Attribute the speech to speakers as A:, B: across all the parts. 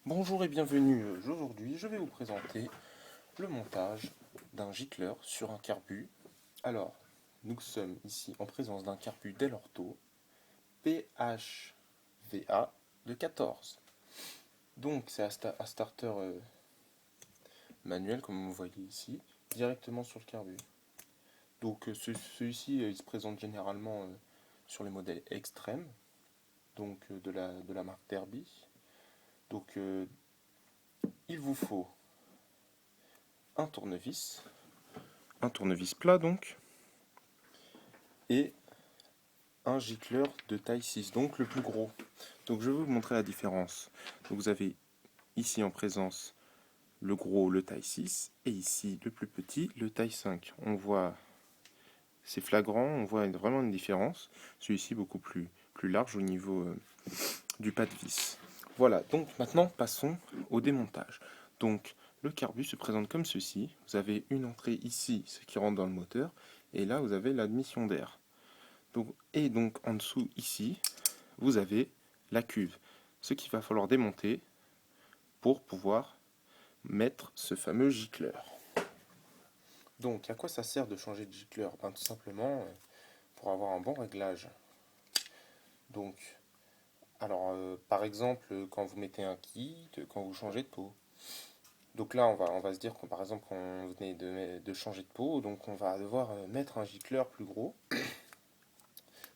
A: Bonjour et bienvenue. Aujourd'hui, je vais vous présenter le montage d'un gicleur sur un carbu. Alors, nous sommes ici en présence d'un carbu Dell'Orto PHVA de 14. Donc, c'est un starter manuel, comme vous voyez ici, directement sur le carbu. Donc, celui-ci, il se présente généralement sur les modèles extrêmes, donc de la marque Derby. Donc, il vous faut un tournevis plat donc, et un gicleur de taille 6, donc le plus gros. Donc je vais vous montrer la différence. Donc vous avez ici en présence le gros, le taille 6, et ici le plus petit, le taille 5. On voit, c'est flagrant, on voit vraiment une différence. Celui-ci beaucoup plus large au niveau du pas de vis. Voilà, donc maintenant passons au démontage. Donc le carbu se présente comme ceci. Vous avez une entrée ici, ce qui rentre dans le moteur, et là vous avez l'admission d'air. Et donc en dessous ici, vous avez la cuve, ce qu'il va falloir démonter pour pouvoir mettre ce fameux gicleur. Donc à quoi ça sert de changer de gicleur? Tout simplement pour avoir un bon réglage. Donc, alors par exemple quand vous mettez un kit, quand vous changez de pot. Donc là on va se dire que par exemple on venait de changer de pot, donc on va devoir mettre un gicleur plus gros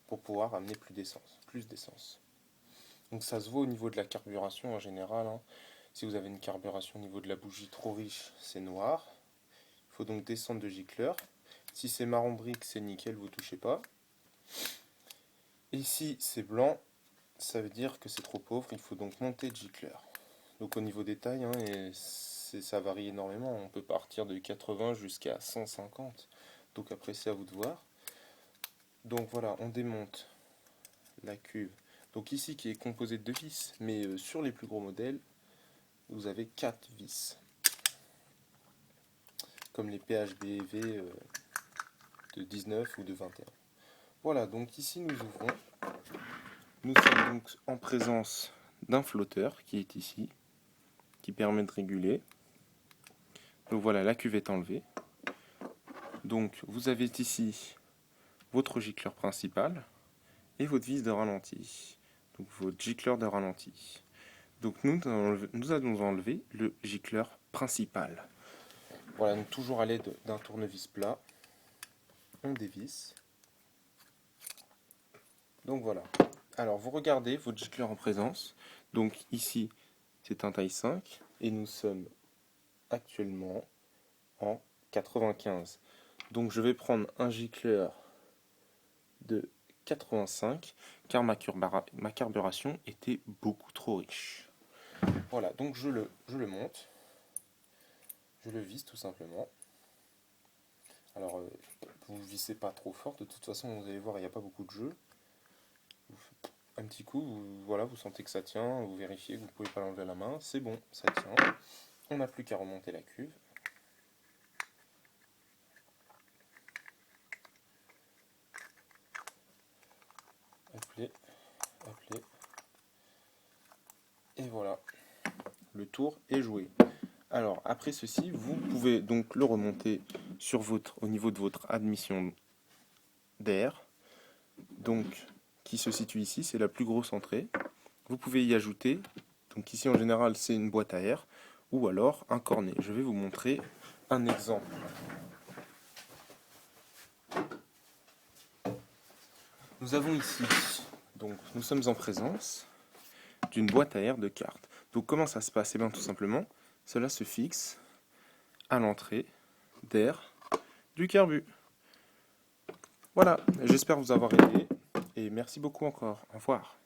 A: pour pouvoir amener plus d'essence. Donc ça se voit au niveau de la carburation en général. Si vous avez une carburation au niveau de la bougie trop riche, c'est noir. Il faut donc descendre de gicleur. Si c'est marron brique, c'est nickel, vous ne touchez pas. Et si c'est blanc, ça veut dire que c'est trop pauvre, il faut donc monter de gicleur. Donc au niveau des tailles, ça varie énormément. On peut partir de 80 jusqu'à 150. Donc après, c'est à vous de voir. Donc voilà, on démonte la cuve. Donc ici qui est composée de 2 vis, mais sur les plus gros modèles, vous avez 4 vis. Comme les PHBV de 19 ou de 21. Voilà, donc ici nous ouvrons. Nous sommes donc en présence d'un flotteur qui est ici, qui permet de réguler. Donc voilà, la cuve est enlevée. Donc vous avez ici votre gicleur principal et votre vis de ralenti. Donc votre gicleur de ralenti. Donc nous allons enlever le gicleur principal. Voilà, donc toujours à l'aide d'un tournevis plat, on dévisse. Donc voilà. Alors vous regardez votre gicleur en présence. Donc ici c'est un taille 5 et nous sommes actuellement en 95. Donc je vais prendre un gicleur de 85 car ma carburation était beaucoup trop riche. Voilà, donc je le monte. Je le visse tout simplement. Alors vous ne vissez pas trop fort, de toute façon vous allez voir il n'y a pas beaucoup de jeu. Un petit coup, voilà, vous sentez que ça tient, vous vérifiez que vous ne pouvez pas l'enlever à la main, c'est bon, ça tient. On n'a plus qu'à remonter la cuve. Appelez, appelez. Et voilà, le tour est joué. Alors, après ceci, vous pouvez donc le remonter au niveau de votre admission d'air, donc qui se situe ici, c'est la plus grosse entrée. Vous pouvez y ajouter, donc ici en général c'est une boîte à air, ou alors un cornet. Je vais vous montrer un exemple. Nous avons ici, donc nous sommes en présence d'une boîte à air de carte. Donc comment ça se passe? Eh bien tout simplement, cela se fixe à l'entrée d'air du carbu. Voilà, j'espère vous avoir aidé et merci beaucoup encore. Au revoir.